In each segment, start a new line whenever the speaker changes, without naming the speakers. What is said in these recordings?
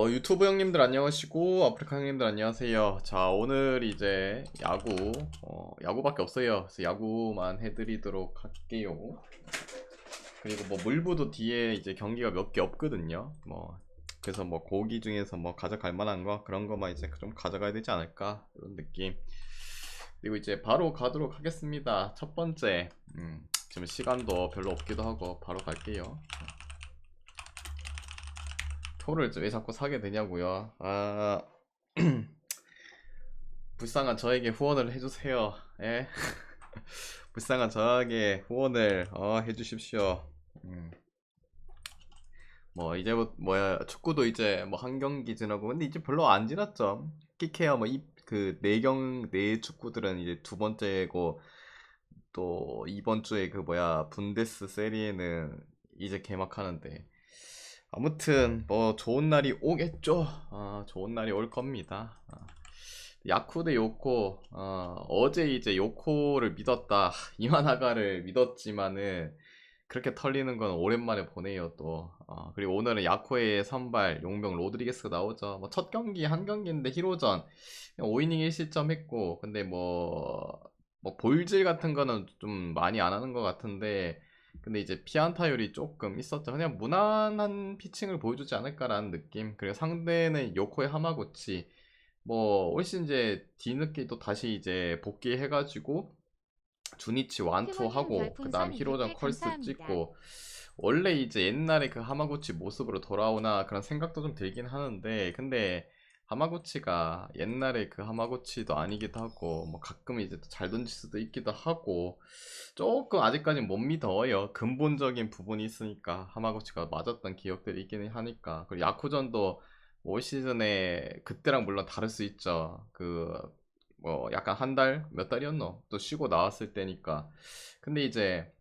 유튜브 형님들 안녕하시고 아프리카 형님들 안녕하세요. 자, 오늘 이제 야구밖에 없어요. 그래서 야구만 해드리도록 할게요. 그리고 뭐 물부도 뒤에 이제 경기가 몇 개 없거든요. 그래서 뭐 고기 중에서 뭐 가져갈 만한 거 그런 거만 이제 좀 가져가야 되지 않을까 이런 느낌. 그리고 이제 바로 가도록 하겠습니다. 첫 번째, 지금 시간도 별로 없기도 하고 바로 갈게요. 토를 왜 자꾸 사게 되냐고요? 불쌍한 저에게 후원을 해주세요. 예? 불쌍한 저에게 후원을 해주십시오. 뭐 이제부터 뭐야 축구도 이제 뭐 한 경기 지나고 근데 이제 별로 안 지났죠. 끽해야 뭐 이 그 네 축구들은 이제 두 번째고 또 이번 주에 그 뭐야 분데스 세리에는 이제 개막하는데 아무튼 뭐 좋은 날이 오겠죠. 좋은 날이 올 겁니다. 야쿠 대 요코. 어제 이제 요코를 믿었다 이만하가를 믿었지만은 그렇게 털리는 건 오랜만에 보네요 또. 그리고 오늘은 야코의 선발 용병 로드리게스가 나오죠. 뭐 첫 경기 한 경기인데 히로전 5이닝 1실점 했고 근데 뭐 볼질 같은 거는 좀 많이 안 하는 것 같은데 근데 이제 피안타율이 조금 있었죠. 그냥 무난한 피칭을 보여주지 않을까라는 느낌. 그리고 상대는 요코의 하마구치. 뭐 훨씬 이제 뒤늦게 또 다시 이제 복귀해가지고 주니치 완투
티모님
하고 그 다음
별풍선
히로전
200개
컬스
감사합니다.
찍고 원래 이제 옛날에 그 하마구치 모습으로 돌아오나 그런 생각도 좀 들긴 하는데 근데 하마구치가 옛날에 그 하마구치도 아니기도 하고 뭐 가끔 이제 또 잘 던질 수도 있기도 하고 조금 아직까지는 못 믿어요. 근본적인 부분이 있으니까 하마구치가 맞았던 기억들이 있기는 하니까 그리고 야쿠전도 올 시즌에 그때랑 물론 다를 수 있죠. 뭐 약간 한 달, 몇 달이었노? 또 쉬고 나왔을 때니까. 근데 이제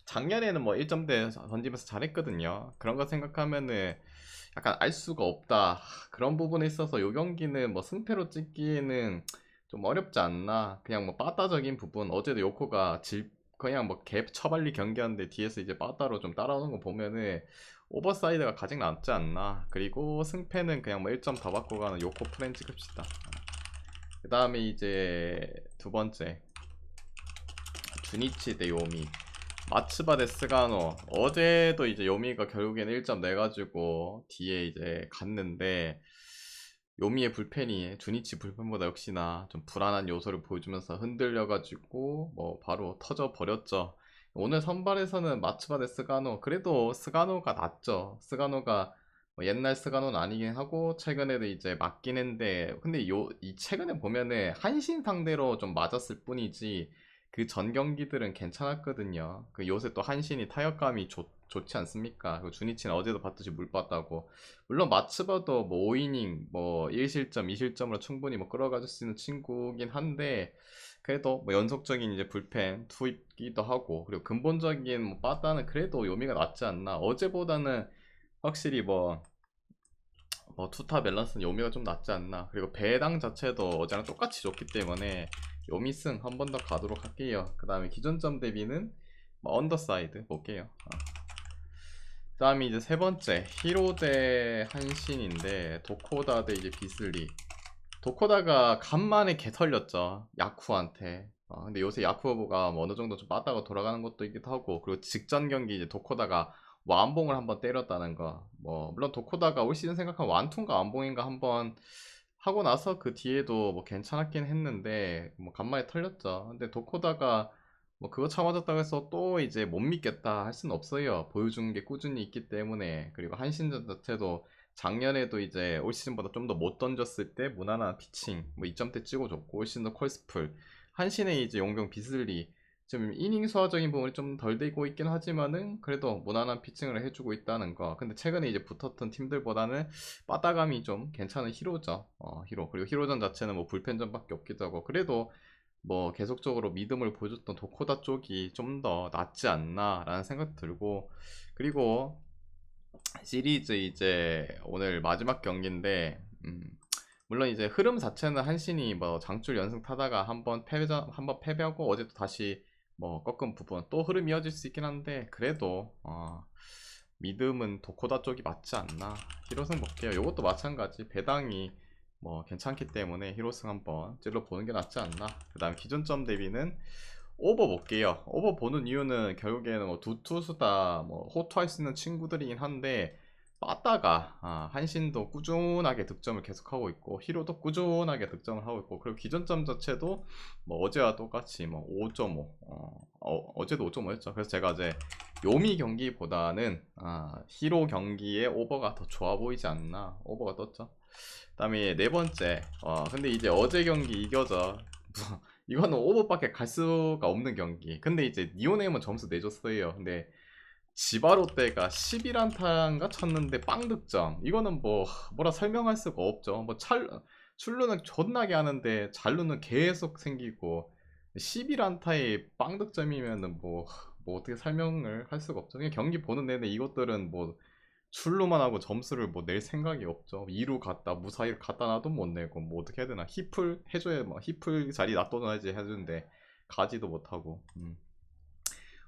작년에는 뭐 1점대 던지면서 잘했거든요. 그런 거 생각하면은 약간 알 수가 없다. 그런 부분에 있어서 요 경기는 뭐 승패로 찍기에는 좀 어렵지 않나. 그냥 뭐 빠따적인 부분. 어제도 요코가 그냥 뭐 개 처발리 경기하는데 뒤에서 이제 빠따로 좀 따라오는 거 보면은 오버사이드가 가장 낫지 않나. 그리고 승패는 그냥 뭐 1점 더 받고 가는 요코 프렌 찍읍시다. 그 다음에 이제 두 번째 주니치 대 요미 마츠바 대 스가노. 어제도 이제 요미가 결국엔 1점 내가지고 뒤에 이제 갔는데 요미의 불펜이 주니치 불펜보다 역시나 좀 불안한 요소를 보여주면서 흔들려가지고 뭐 바로 터져 버렸죠. 오늘 선발에서는 마츠바 대 스가노. 그래도 스가노가 낫죠. 스가노가 뭐 옛날 스가노는 아니긴 하고 최근에도 이제 맞긴 했는데 근데 이 최근에 보면은 한신 상대로 좀 맞았을 뿐이지 그 전 경기들은 괜찮았거든요. 그 요새 또 한신이 타격감이 좋지 않습니까? 그 주니치는 어제도 봤듯이 물 봤다고. 물론 마츠바도 뭐 5이닝 뭐 1실점, 2실점으로 충분히 뭐 끌어가줄 수 있는 친구긴 한데 그래도 뭐 연속적인 이제 불펜 투입기도 하고 그리고 근본적인 뭐 빠따는 그래도 요미가 낫지 않나. 어제보다는 확실히 뭐 투타 밸런스는 요미가 좀 낫지 않나. 그리고 배당 자체도 어제랑 똑같이 좋기 때문에 요미승 한 번 더 가도록 할게요. 그 다음에 기존점 대비는 뭐 언더사이드 볼게요. 그 다음에 이제 세 번째 히로 대 한신인데 도코다 대 이제 비슬리. 도코다가 간만에 개 털렸죠 야쿠한테. 근데 요새 야쿠가 뭐 어느 정도 좀 빠따가 돌아가는 것도 있기도 하고 그리고 직전 경기 이제 도코다가 완봉을 한번 때렸다는 거. 뭐 물론 도코다가 올 시즌 생각한 완투인가 완봉인가 한번 하고 나서 그 뒤에도 뭐 괜찮았긴 했는데 뭐 간만에 털렸죠. 근데 도코다가 뭐 그거 참아줬다고 해서 또 이제 못 믿겠다 할 수는 없어요. 보여주는 게 꾸준히 있기 때문에. 그리고 한신전 자체도 작년에도 이제 올 시즌보다 좀 더 못 던졌을 때 무난한 피칭 뭐 2점대 찍어줬고 올 시즌도 콜스풀 한신의 이제 용병 비슬리 지금 이닝 소화적인 부분이 좀 덜 되고 있긴 하지만은 그래도 무난한 피칭을 해주고 있다는 거. 근데 최근에 이제 붙었던 팀들보다는 빠따감이 좀 괜찮은 히로죠. 히로. 그리고 히로전 자체는 뭐 불펜전밖에 없기도 하고 그래도 뭐 계속적으로 믿음을 보여줬던 도코다 쪽이 좀 더 낫지 않나 라는 생각 들고 그리고 시리즈 이제 오늘 마지막 경기인데 물론 이제 흐름 자체는 한신이 뭐 장출 연승 타다가 한번 패배하고 어제도 다시 뭐 꺾은 부분 또 흐름 이어질 수 있긴 한데 그래도 믿음은 도코다 쪽이 맞지 않나. 히로승 볼게요. 요것도 마찬가지. 배당이 뭐 괜찮기 때문에 히로승 한번 찔러보는 게 낫지 않나. 그 다음 기준점 대비는 오버 볼게요. 오버 보는 이유는 결국에는 뭐 두 투수다 뭐 호투할 수 있는 친구들이긴 한데, 빠따가 한신도 꾸준하게 득점을 계속하고 있고 히로도 꾸준하게 득점을 하고 있고, 그리고 기준점 자체도 뭐 어제와 똑같이 뭐 5.5, 어제도 5.5였죠. 그래서 제가 이제 요미 경기보다는 히로 경기에 오버가 더 좋아 보이지 않나, 오버가 떴죠. 그 다음에 네 번째, 근데 이제 어제 경기 이겨져. 이거는 오버밖에 갈 수가 없는 경기. 근데 이제 니오네임은 점수 내줬어요. 근데 지바롯데가 11안타인가 쳤는데 빵 득점. 이거는 뭐 뭐라 설명할 수가 없죠. 뭐 출루는 존나게 하는데 잘루는 계속 생기고, 11안타에 빵 득점이면은 뭐 어떻게 설명을 할 수가 없죠. 그냥 경기 보는 내내 이것들은 뭐 출루만 하고 점수를 뭐 낼 생각이 없죠. 2루 갔다 무사히를 갖다 놔도 못 내고, 뭐 어떻게 해야 되나. 힙을 해줘야 뭐 힙을 자리 놔둬놔야지 해주는데 가지도 못하고.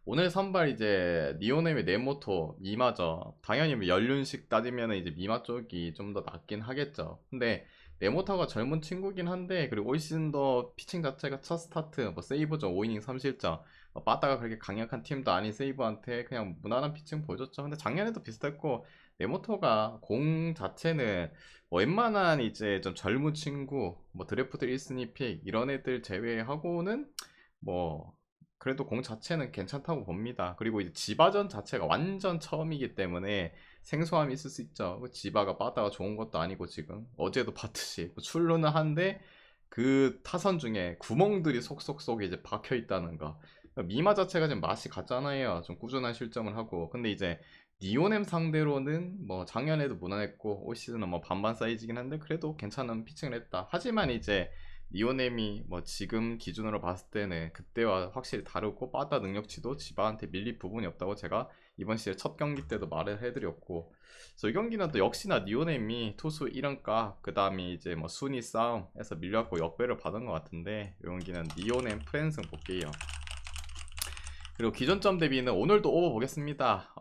오늘 선발 이제 니오넴의 네모토 미마죠. 당연히 뭐 연륜식 따지면 이제 미마 쪽이 좀 더 낫긴 하겠죠. 근데 네모토가 젊은 친구긴 한데, 그리고 올 시즌도 피칭 자체가 첫 스타트 뭐 세이브죠. 5이닝 3실점. 빠따가 그렇게 강력한 팀도 아닌 세이브한테 그냥 무난한 피칭 보여줬죠. 근데 작년에도 비슷했고, 네모토가 공 자체는 뭐 웬만한 이제 좀 젊은 친구 뭐 드래프트 1순위 픽 이런 애들 제외하고는 뭐 그래도 공 자체는 괜찮다고 봅니다. 그리고 이제 지바전 자체가 완전 처음이기 때문에 생소함이 있을 수 있죠. 그 지바가 빠따가 좋은 것도 아니고, 지금 어제도 봤듯이 뭐 출루는 한데 그 타선 중에 구멍들이 속속속 이제 박혀 있다는 거. 그러니까 미마 자체가 지금 맛이 갔잖아요. 좀 꾸준한 실점을 하고. 근데 이제 니오넴 상대로는 뭐 작년에도 무난했고 올 시즌은 뭐 반반 사이즈긴 한데 그래도 괜찮은 피칭을 했다. 하지만 이제 니오넴이 뭐 지금 기준으로 봤을 때는 그때와 확실히 다르고, 빠따 능력치도 지바한테 밀릴 부분이 없다고 제가 이번 시즌 첫 경기 때도 말을 해드렸고, 그래서 이 경기는 또 역시나 니오넴이 투수 1원가 그 다음에 이제 뭐 순위 싸움에서 밀려갖고 역배를 받은 것 같은데, 이 경기는 니오넴 프랜승 볼게요. 그리고 기존점 대비는 오늘도 오버 보겠습니다.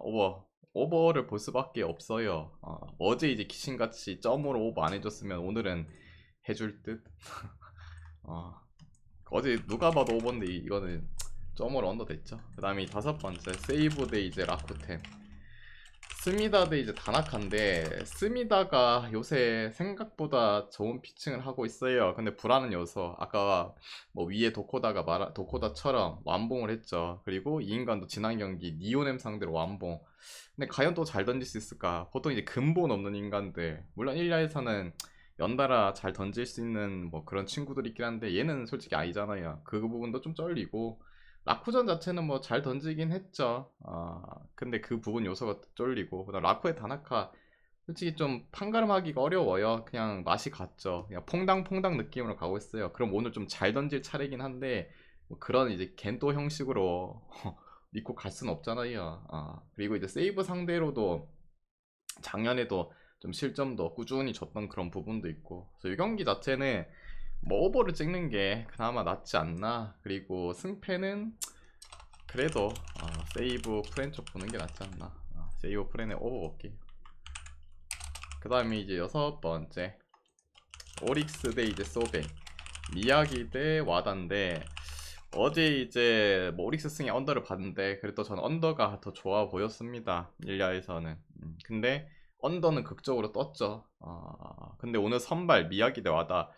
오버를 볼 수밖에 없어요. 어제 이제 귀신같이 점으로 오버 안 해줬으면 오늘은 해줄 듯. 어제 누가 봐도 오버인데 이거는 점으로 언더 됐죠. 그 다음에 다섯 번째 세이브 대 이제 라쿠텐. 스미다 대 이제 다나카인데, 스미다가 요새 생각보다 좋은 피칭을 하고 있어요. 근데 불안한 요소, 아까 뭐 위에 도코다처럼 완봉을 했죠. 그리고 이 인간도 지난 경기 니오넴 상대로 완봉. 근데 과연 또 잘 던질 수 있을까? 보통 이제 근본 없는 인간들, 물론 1야에서는 연달아 잘 던질 수 있는 뭐 그런 친구들이 있긴 한데, 얘는 솔직히 아니잖아요. 그 부분도 좀 쩔리고, 라쿠전 자체는 뭐 잘 던지긴 했죠. 근데 그 부분 요소가 쫄리고, 그다음 라쿠의 다나카 솔직히 좀 판가름하기가 어려워요. 그냥 맛이 갔죠. 그냥 퐁당퐁당 느낌으로 가고 있어요. 그럼 오늘 좀 잘 던질 차례긴 한데, 뭐 그런 이제 겐또 형식으로 믿고 갈 수는 없잖아요. 그리고 이제 세이브 상대로도 작년에도 좀 실점도 꾸준히 줬던 그런 부분도 있고, 그래서 이 경기 자체는 뭐 오버를 찍는 게 그나마 낫지 않나. 그리고 승패는 그래도 세이브 프렌 쪽 보는 게 낫지 않나. 세이브 프렌에 오버 볼게요. 그 다음에 이제 여섯 번째 오릭스 대 이제 소뱅, 미야기 대 와다인데, 어제 이제 뭐 오릭스 승의 언더를 봤는데 그래도 저는 언더가 더 좋아 보였습니다. 1야에서는. 근데 언더는 극적으로 떴죠. 근데 오늘 선발 미야기 대 와다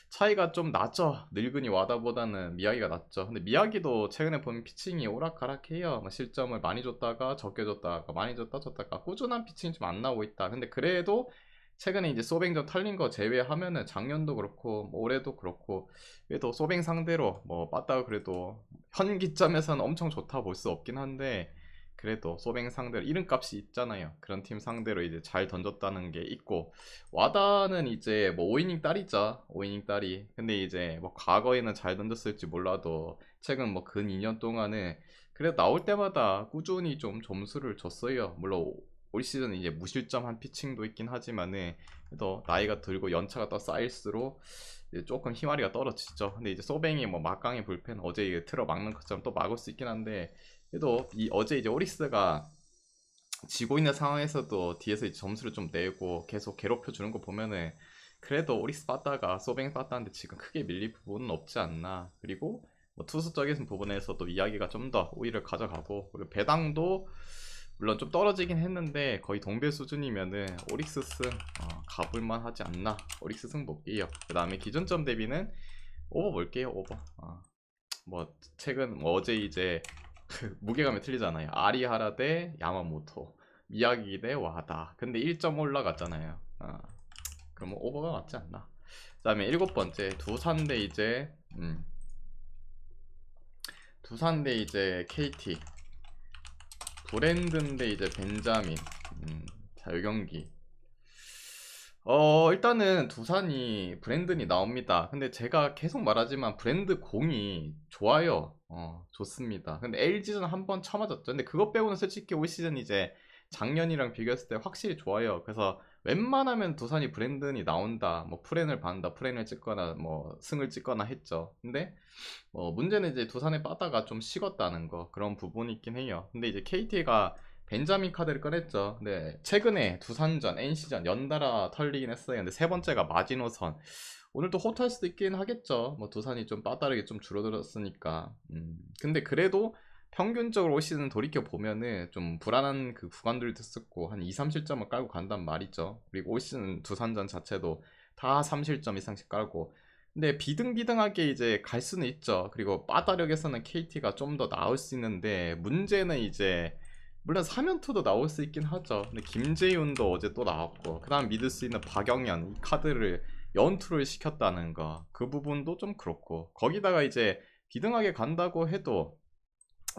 차이가 좀 나죠. 늙은이 와다보다는 미야기가 낫죠. 근데 미야기도 최근에 보면 피칭이 오락가락해요. 뭐 실점을 많이 줬다가 적게 줬다가 많이 줬다가 꾸준한 피칭이 좀 안 나오고 있다. 근데 그래도 최근에 이제 소뱅전 털린 거 제외하면은 작년도 그렇고 뭐 올해도 그렇고, 그래도 소뱅 상대로 뭐 빠따가 그래도 현 기점에서는 엄청 좋다 볼 수 없긴 한데, 그래도 소뱅 상대로 이름값이 있잖아요. 그런 팀 상대로 이제 잘 던졌다는 게 있고, 와다는 이제 뭐 5이닝 딸이죠. 5이닝 딸이. 근데 이제 뭐 과거에는 잘 던졌을지 몰라도 최근 뭐 근 2년 동안은 그래도 나올 때마다 꾸준히 좀 점수를 줬어요. 물론 올 시즌 이제 무실점한 피칭도 있긴 하지만은, 그래도 나이가 들고 연차가 더 쌓일수록 이제 조금 힘아리가 떨어지죠. 근데 이제 소뱅이 뭐 막강의 불펜 어제 틀어 막는 것처럼 또 막을 수 있긴 한데, 그래도 어제 이제 오릭스가 지고 있는 상황에서도 뒤에서 이제 점수를 좀 내고 계속 괴롭혀 주는 거 보면은 그래도 오릭스 빠따가 소뱅 빠따인데 지금 크게 밀릴 부분은 없지 않나. 그리고 뭐 투수적인 부분에서도 이야기가 좀 더 우위를 가져가고, 그리고 배당도 물론 좀 떨어지긴 했는데 거의 동배 수준이면은 오릭스 승 가볼만 하지 않나. 오릭스 승 볼게요. 그 다음에 기준점 대비는 오버 볼게요. 오버. 뭐 최근 뭐 어제 이제 무게감이 틀리잖아요. 아리하라 대 야마모토, 미야기 대 와다. 근데 1점 올라갔잖아요. 그럼 뭐 오버가 맞지 않나. 그 다음에 일곱 번째 두산 대 이제 두산 대 이제 KT, 브랜든데 이제 벤자민. 자, 요 경기. 일단은 두산이 브랜든이 나옵니다. 근데 제가 계속 말하지만 브랜드 공이 좋아요. 좋습니다. 근데 LG전 한번 쳐맞았죠. 근데 그것 빼고는 솔직히 올 시즌 이제 작년이랑 비교했을 때 확실히 좋아요. 그래서 웬만하면 두산이 브랜든이 나온다, 뭐 프렌을 받는다, 프렌을 찍거나 뭐 승을 찍거나 했죠. 근데 문제는 이제 두산의 빠다가 좀 식었다는 거, 그런 부분이 있긴 해요. 근데 이제 KT가 벤자민 카드를 꺼냈죠. 근데 최근에 두산전, NC전 연달아 털리긴 했어요. 근데 세 번째가 마지노선. 오늘도 호투할 수도 있긴 하겠죠. 뭐 두산이 좀 빠따르게 좀 줄어들었으니까. 근데 그래도 평균적으로 올 시즌 돌이켜 보면은 좀 불안한 그 구간들도 있었고 한 2, 3실점을 깔고 간단 말이죠. 그리고 올 시즌 두산전 자체도 다 3실점 이상씩 깔고. 근데 비등비등하게 이제 갈 수는 있죠. 그리고 빠따력에서는 KT가 좀 더 나을 수 있는데, 문제는 이제 물론 3연투도 나올 수 있긴 하죠. 근데 김재윤도 어제 또 나왔고, 그 다음 믿을 수 있는 박영현, 이 카드를 연투를 시켰다는 거, 그 부분도 좀 그렇고, 거기다가 이제 비등하게 간다고 해도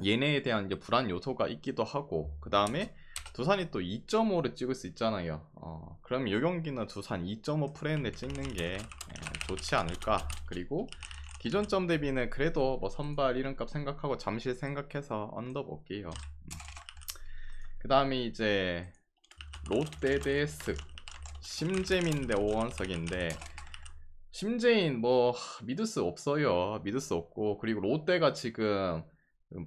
얘네에 대한 이제 불안 요소가 있기도 하고, 그 다음에 두산이 또 2.5를 찍을 수 있잖아요. 그럼 이 경기는 두산 2.5 프레임을 찍는 게 좋지 않을까. 그리고 기존점 대비는 그래도 뭐 선발 이름값 생각하고 잠실 생각해서 언더 볼게요. 그 다음에 이제 롯데 대 쓱, 심재민 대 오원석인데, 심재인 뭐 믿을 수 없어요. 믿을 수 없고, 그리고 롯데가 지금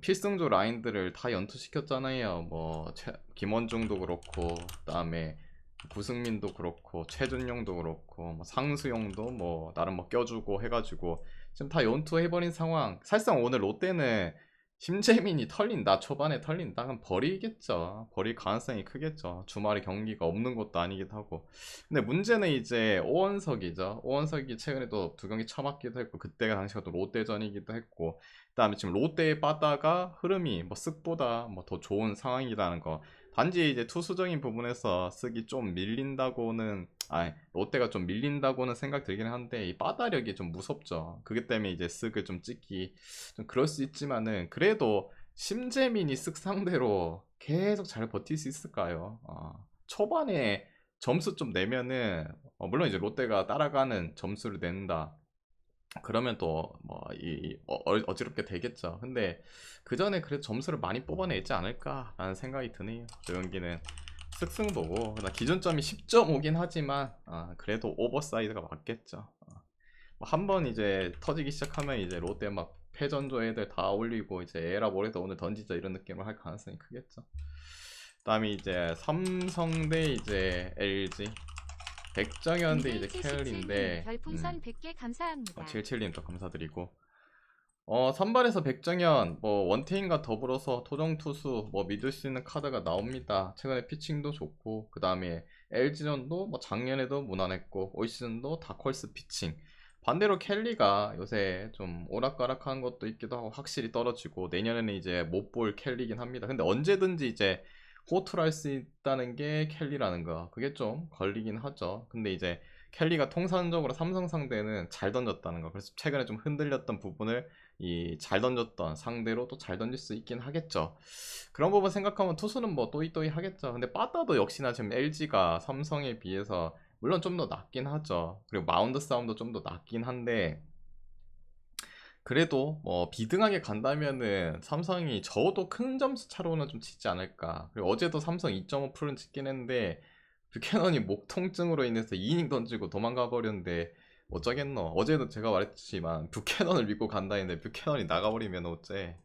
필승조 라인들을 다 연투시켰잖아요. 뭐 김원중도 그렇고, 그다음에 구승민도 그렇고, 최준용도 그렇고, 뭐 상수용도 뭐 나름 뭐 껴주고 해가지고 지금 다 연투해버린 상황. 사실상 오늘 롯데는 심재민이 털린다, 초반에 털린다, 그럼 버리겠죠. 버릴 가능성이 크겠죠. 주말에 경기가 없는 것도 아니기도 하고. 근데 문제는 이제 오원석이죠. 오원석이 최근에도 두 경기 처맞기도 했고, 그때가 당시가 또 롯데전이기도 했고, 그다음에 지금 롯데에 빠다가 흐름이 뭐 쓱보다 뭐 더 좋은 상황이라는 거. 단지 이제 투수적인 부분에서 쓱이 좀 밀린다고는, 롯데가 좀 밀린다고는 생각 들긴 한데, 이 빠다력이 좀 무섭죠. 그게 때문에 이제 쓱을 좀 찍기 좀 그럴 수 있지만은, 그래도 심재민이 쓱 상대로 계속 잘 버틸 수 있을까요? 초반에 점수 좀 내면은, 물론 이제 롯데가 따라가는 점수를 낸다, 그러면 또 뭐 어지럽게 되겠죠. 근데 그 전에 그래도 점수를 많이 뽑아내지 않을까라는 생각이 드네요. 저 경기는 승승보고, 나 기준점이 10.5긴 하지만 그래도 오버사이드가 맞겠죠. 한번 이제 터지기 시작하면 이제 롯데 막 패전조 애들 다 올리고 이제 에라 모레도 오늘 던지자 이런 느낌을 할 가능성이 크겠죠. 그다음에 이제 삼성 대 이제 LG, 백정현 대 이제 캐럴인데,
별풍선 100개 감사합니다.
77님도 감사드리고, 선발에서 백정현 뭐 원태인과 더불어서 토종 투수 뭐 믿을 수 있는 카드가 나옵니다. 최근에 피칭도 좋고, 그 다음에 LG전도 뭐 작년에도 무난했고 올 시즌도 다콜스 피칭. 반대로 켈리가 요새 좀 오락가락한 것도 있기도 하고 확실히 떨어지고, 내년에는 이제 못 볼 켈리긴 합니다. 근데 언제든지 이제 호투를 할 수 있다는 게 켈리라는 거, 그게 좀 걸리긴 하죠. 근데 이제 켈리가 통산적으로 삼성 상대는 잘 던졌다는 거, 그래서 최근에 좀 흔들렸던 부분을 이 잘 던졌던 상대로 또 잘 던질 수 있긴 하겠죠. 그런 부분 생각하면 투수는 뭐 또이또이 하겠죠. 근데 빠따도 역시나 지금 LG가 삼성에 비해서 물론 좀 더 낫긴 하죠. 그리고 마운드 싸움도 좀 더 낫긴 한데, 그래도 뭐 비등하게 간다면은 삼성이 적어도 큰 점수 차로는 좀 치지 않을까. 그리고 어제도 삼성 2.5%는 찍긴 했는데 뷰캐넌이 목 통증으로 인해서 2이닝 던지고 도망가 버렸는데 어쩌겠노. 어제도 제가 말했지만 뷰캐넌을 믿고 간다 했는데 뷰캐넌이 나가버리면 어째.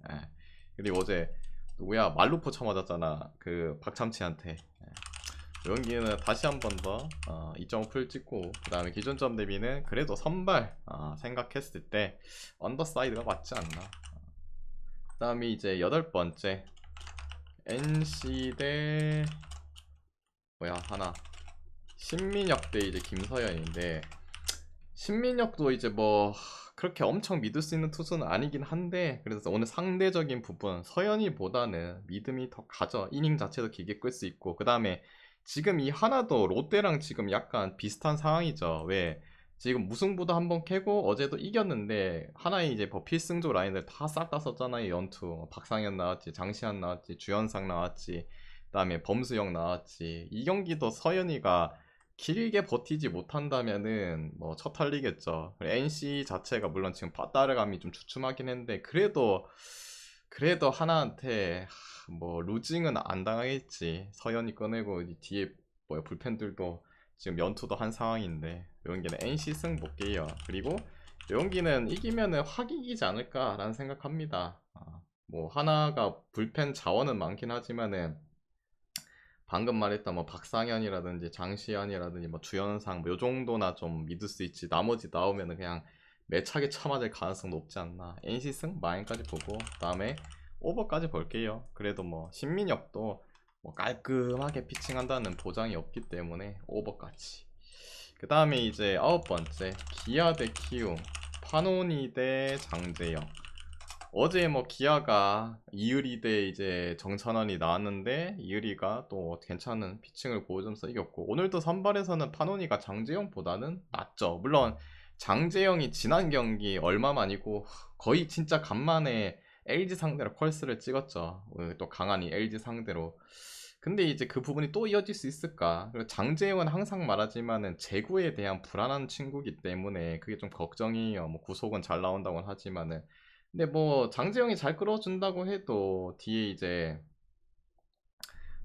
그리고 어제 누구야 말루포 쳐맞았잖아 그 박참치한테. 여기는 다시 한 번 더 2.5풀 찍고 그 다음에 기존점 대비는 그래도 선발 생각했을 때 언더사이드가 맞지 않나. 그 다음에 이제 8번째 NC 대 뭐야 하나 신민혁 대 이제 김서현인데, 신민혁도 이제 뭐 그렇게 엄청 믿을 수 있는 투수는 아니긴 한데, 그래서 오늘 상대적인 부분 서현이보다는 믿음이 더 가져. 이닝 자체도 길게 끌 수 있고, 그 다음에 지금 이 하나도 롯데랑 지금 약간 비슷한 상황이죠. 왜 지금 무승부도 한번 캐고 어제도 이겼는데 하나의 이제 뭐 필승조 라인을 다 싹 다 썼잖아요. 연투 박상현 나왔지, 장시환 나왔지, 주현상 나왔지, 그 다음에 범수영 나왔지. 이 경기도 서현이가 길게 버티지 못한다면은 뭐 첫 탈리겠죠. NC 자체가 물론 지금 따라감이 좀 주춤하긴 했는데, 그래도 하나한테 뭐 루징은 안 당하겠지. 서현이 꺼내고 뒤에 뭐야 불펜들도 지금 연투도 한 상황인데, 여기는 NC 승 볼게요. 그리고 여기는 이기면은 확 이기지 않을까라는 생각합니다. 뭐 하나가 불펜 자원은 많긴 하지만은 방금 말했던 뭐 박상현이라든지 장시환이라든지 뭐 주현상 뭐 요 정도나 좀 믿을 수 있지. 나머지 나오면은 그냥 매차게 쳐맞을 가능성 높지 않나. NC 승 마인까지 보고 그다음에 오버까지 볼게요. 그래도 뭐 신민혁도 뭐 깔끔하게 피칭한다는 보장이 없기 때문에 오버까지. 그 다음에 이제 9번째 기아 대 키움, 파노니 대 장재영. 어제 뭐 기아가 이유리 대 이제 정찬원이 나왔는데 이유리가 또 괜찮은 피칭을 보여주면서 이겼고, 오늘도 선발에서는 파노니가 장재영보다는 낫죠. 물론 장재영이 지난 경기 얼마만이고 거의 진짜 간만에 LG 상대로 펄스를 찍었죠. 또 강한 이 LG 상대로. 근데 이제 그 부분이 또 이어질 수 있을까? 그리고 장재영은 항상 말하지만은 제구에 대한 불안한 친구이기 때문에 그게 좀 걱정이에요. 뭐 구속은 잘 나온다고 하지만은. 근데 뭐 장재영이 잘 끌어준다고 해도 뒤에 이제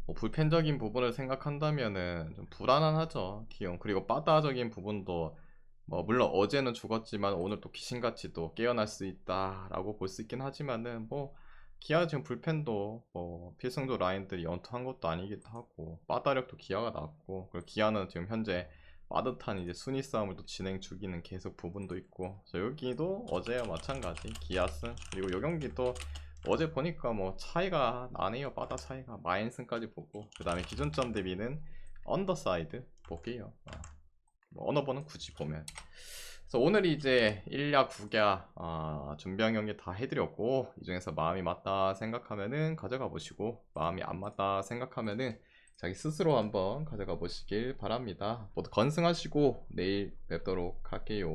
뭐 불펜적인 부분을 생각한다면은 좀 불안하죠, 기용. 그리고 바다적인 부분도 뭐 물론 어제는 죽었지만 오늘 또 귀신같이 또 깨어날 수 있다라고 볼 수 있긴 하지만은, 뭐 기아 지금 불펜도 뭐 필승조 라인들이 연투한 것도 아니기도 하고 바다력도 기아가 낮고, 그리고 기아는 지금 현재 빠듯한 이제 순위 싸움을 또 진행 중이는 계속 부분도 있고. 그래서 여기도 어제와 마찬가지 기아승. 그리고 요 경기도 어제 보니까 뭐 차이가 나네요. 바다 차이가 마인승까지 보고, 그 다음에 기존점 대비는 언더사이드 볼게요. 뭐 언어번은 굳이 보면. 그래서 오늘 이제 1야 9야 준비한 경기 다 해드렸고, 이 중에서 마음이 맞다 생각하면은 가져가 보시고, 마음이 안 맞다 생각하면은 자기 스스로 한번 가져가 보시길 바랍니다. 모두 건승하시고 내일 뵙도록 할게요.